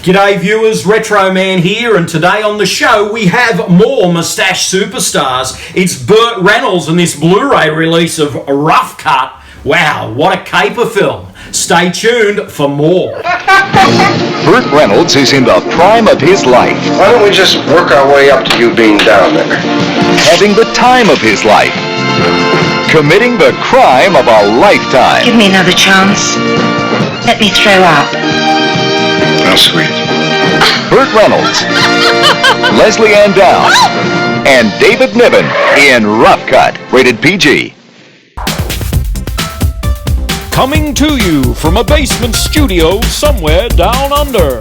G'day viewers, Retro Man here, and today on the show we have more Moustache Superstars. It's Burt Reynolds and this Blu-ray release of Rough Cut. Wow, what a caper film. Stay tuned for more. Burt Reynolds is in the prime of his life. Why don't we just work our way up to you being down there? Having the time of his life. Committing the crime of a lifetime. Give me another chance. Let me throw up. How sweet. Burt Reynolds, Leslie Ann Downs, and David Niven in Rough Cut, rated PG. Coming to you from a basement studio somewhere down under,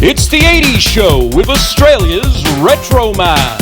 it's the 80s Show with Australia's Retro Man.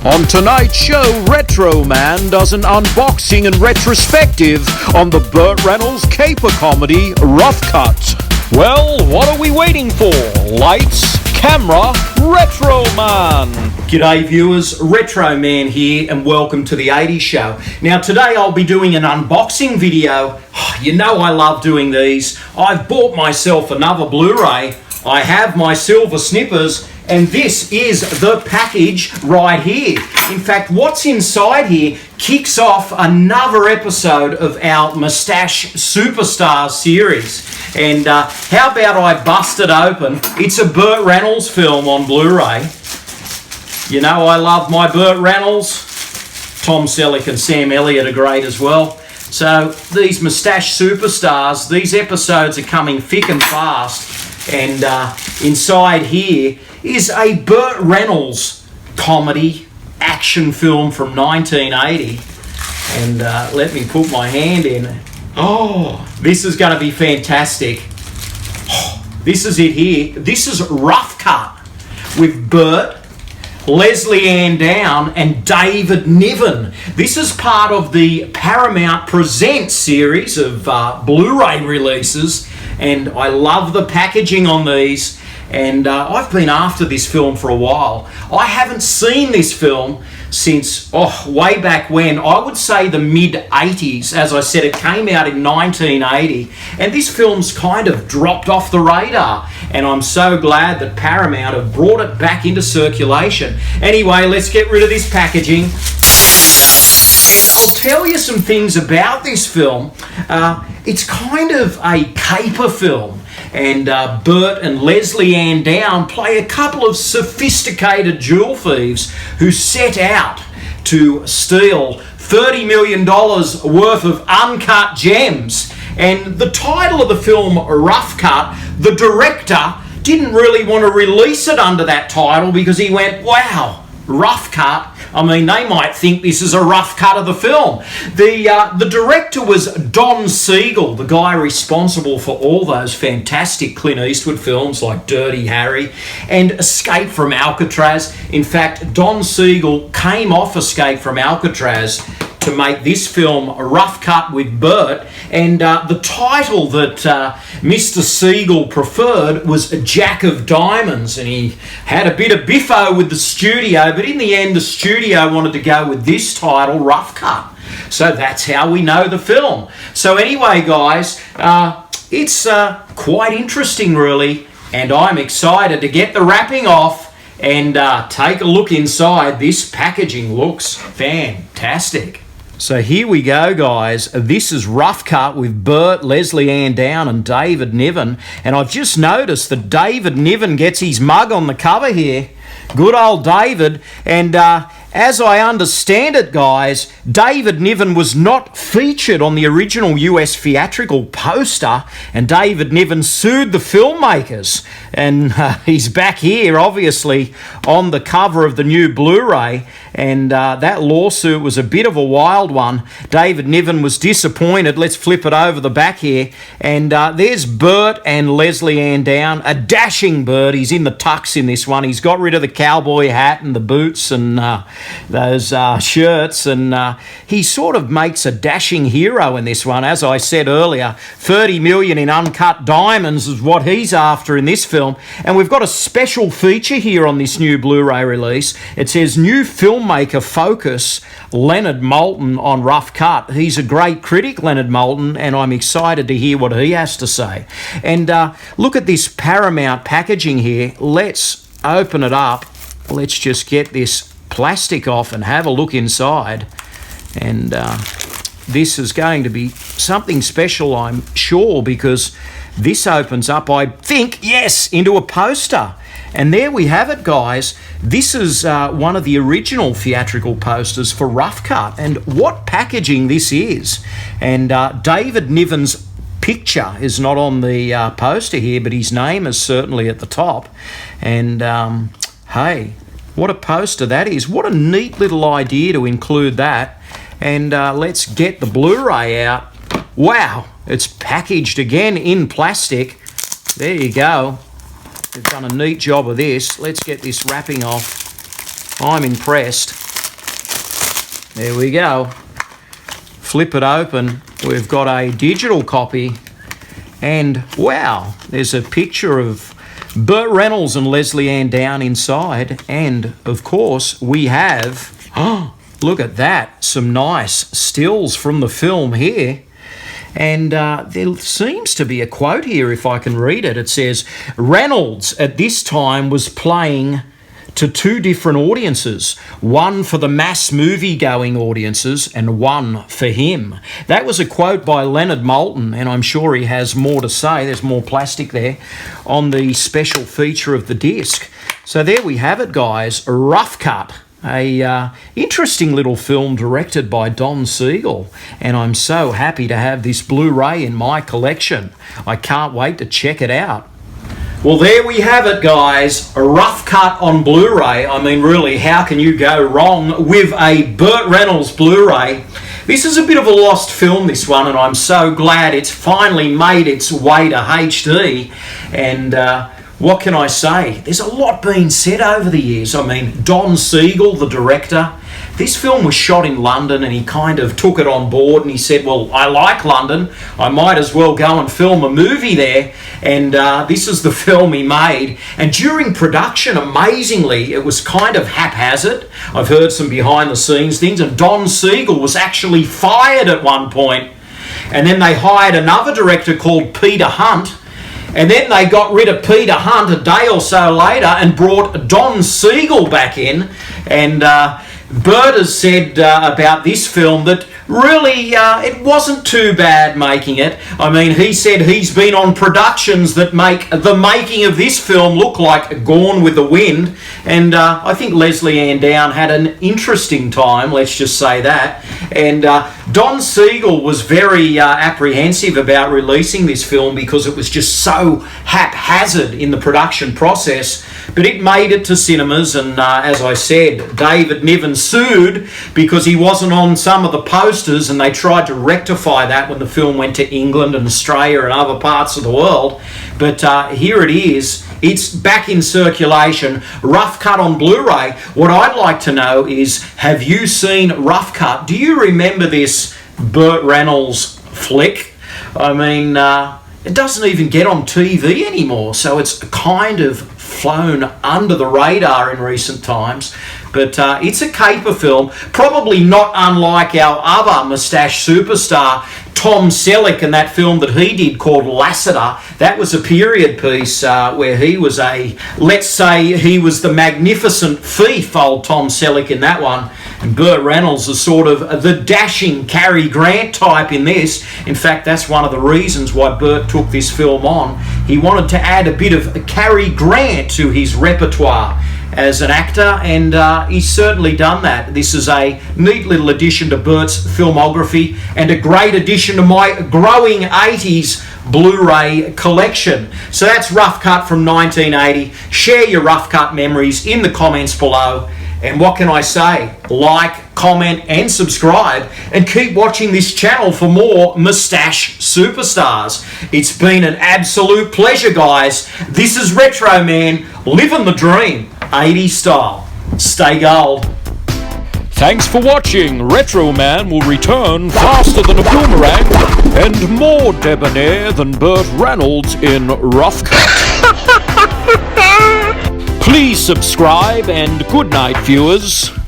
On tonight's show, Retro Man does an unboxing and retrospective on the Burt Reynolds caper comedy Rough Cut. Well, what are we waiting for? Lights, camera, Retro Man. G'day viewers, Retro Man here, and welcome to the 80s Show. Now today I'll be doing an unboxing video. You know I love doing these. I've bought myself another Blu-ray. I have my silver snippers, and this is the package right here. In fact, what's inside here kicks off another episode of our Moustache Superstars series. And how about I bust it open? It's a Burt Reynolds film on Blu-ray. You know I love my Burt Reynolds. Tom Selleck and Sam Elliott are great as well. So these Moustache Superstars, these episodes are coming thick and fast. And inside here is a Burt Reynolds comedy action film from 1980. And let me put my hand in. Oh, this is going to be fantastic. Oh, this is it here. This is Rough Cut with Burt, Leslie Ann Down, and David Niven. This is part of the Paramount Presents series of Blu-ray releases, and I love the packaging on these. And I've been after this film for a while. I haven't seen this film since, way back when. I would say the mid-80s. As I said, it came out in 1980. And this film's kind of dropped off the radar. And I'm so glad that Paramount have brought it back into circulation. Anyway, let's get rid of this packaging. And I'll tell you some things about this film. It's kind of a caper film. And Burt and Leslie Ann Down play a couple of sophisticated jewel thieves who set out to steal $30 million worth of uncut gems. And the title of the film, Rough Cut, the director didn't really want to release it under that title because he went, wow, Rough Cut. I mean, they might think this is a rough cut of the film. The director was Don Siegel, the guy responsible for all those fantastic Clint Eastwood films like Dirty Harry and Escape from Alcatraz. In fact, Don Siegel came off Escape from Alcatraz to make this film a Rough Cut with Burt, and the title that Mr. Siegel preferred was Jack of Diamonds, and he had a bit of biffo with the studio, but in the end the studio wanted to go with this title, Rough Cut. So that's how we know the film. So anyway guys, it's quite interesting really, and I'm excited to get the wrapping off and take a look inside. This packaging looks fantastic. So here we go, guys. This is Rough Cut with Burt, Leslie Ann Down, and David Niven. And I've just noticed that David Niven gets his mug on the cover here. Good old David. And as I understand it, guys, David Niven was not featured on the original US theatrical poster, and David Niven sued the filmmakers. And he's back here, obviously, on the cover of the new Blu-ray. And that lawsuit was a bit of a wild one. David Niven was disappointed. Let's flip it over the back here. And there's Burt and Leslie Ann Down. A dashing Burt. He's in the tux in this one. He's got rid of the cowboy hat and the boots. And shirts, and he sort of makes a dashing hero in this one. As I said earlier, 30 million in uncut diamonds is what he's after in this film. And we've got a special feature here on this new Blu-ray release. It says new filmmaker focus, Leonard Maltin on Rough Cut. He's a great critic, Leonard Maltin, and I'm excited to hear what he has to say. And look at this Paramount packaging here. Let's open it up. Let's just get this plastic off and have a look inside. And this is going to be something special, I'm sure, because this opens up, I think, yes, into a poster. And there we have it, guys. This is one of the original theatrical posters for Rough Cut. And what packaging this is. And David Niven's picture is not on the poster here, but his name is certainly at the top. And hey, what a poster that is. What a neat little idea to include that. And let's get the Blu-ray out. Wow, it's packaged again in plastic. There you go. They've done a neat job of this. Let's get this wrapping off. I'm impressed. There we go. Flip it open. We've got a digital copy. And wow, there's a picture of Burt Reynolds and Leslie Ann Down inside. And of course, we have, oh, look at that, some nice stills from the film here. And there seems to be a quote here, if I can read it. It says, Reynolds at this time was playing to two different audiences, one for the mass movie-going audiences and one for him. That was a quote by Leonard Maltin, and I'm sure he has more to say. There's more plastic there on the special feature of the disc. So there we have it, guys, Rough Cut. A interesting little film directed by Don Siegel, and I'm so happy to have this Blu-ray in my collection. I can't wait to check it out. Well, there we have it, guys, a Rough Cut on Blu-ray. I mean, really, how can you go wrong with a Burt Reynolds Blu-ray? This is a bit of a lost film, this one, and I'm so glad it's finally made its way to HD. And what can I say? There's a lot being said over the years. I mean, Don Siegel, the director, this film was shot in London, and he kind of took it on board, and he said, well, I like London. I might as well go and film a movie there. And this is the film he made. And during production, amazingly, it was kind of haphazard. I've heard some behind-the-scenes things, and Don Siegel was actually fired at one point. And then they hired another director called Peter Hunt. And then they got rid of Peter Hunt a day or so later and brought Don Siegel back in. And Burt has said about this film that really it wasn't too bad making it. I mean, he said he's been on productions that make the making of this film look like Gone with the Wind. And I think Leslie Ann Down had an interesting time, let's just say that. And Don Siegel was very apprehensive about releasing this film because it was just so haphazard in the production process. But it made it to cinemas, and as I said, David Niven sued because he wasn't on some of the posters, and they tried to rectify that when the film went to England and Australia and other parts of the world. But here it is. It's back in circulation, Rough Cut on Blu-ray. What I'd like to know is, have you seen Rough Cut? Do you remember this Burt Reynolds flick? I mean, it doesn't even get on TV anymore, so it's kind of flown under the radar in recent times. But it's a caper film, probably not unlike our other moustache superstar, Tom Selleck, and that film that he did called Lassiter. That was a period piece where he was let's say he was the magnificent thief, old Tom Selleck, in that one. And Burt Reynolds is sort of the dashing Cary Grant type in this. In fact, that's one of the reasons why Burt took this film on. He wanted to add a bit of Cary Grant to his repertoire as an actor, and he's certainly done that. This is a neat little addition to Burt's filmography and a great addition to my growing 80s Blu-ray collection. So that's Rough Cut from 1980. Share your Rough Cut memories in the comments below. And what can I say? Like, comment and subscribe, and keep watching this channel for more moustache superstars. It's been an absolute pleasure, guys. This is Retro Man, living the dream, 80s style. Stay gold. Thanks for watching. Retro Man will return faster than a boomerang and more debonair than Burt Reynolds in Rough Cut. Please subscribe and good night, viewers.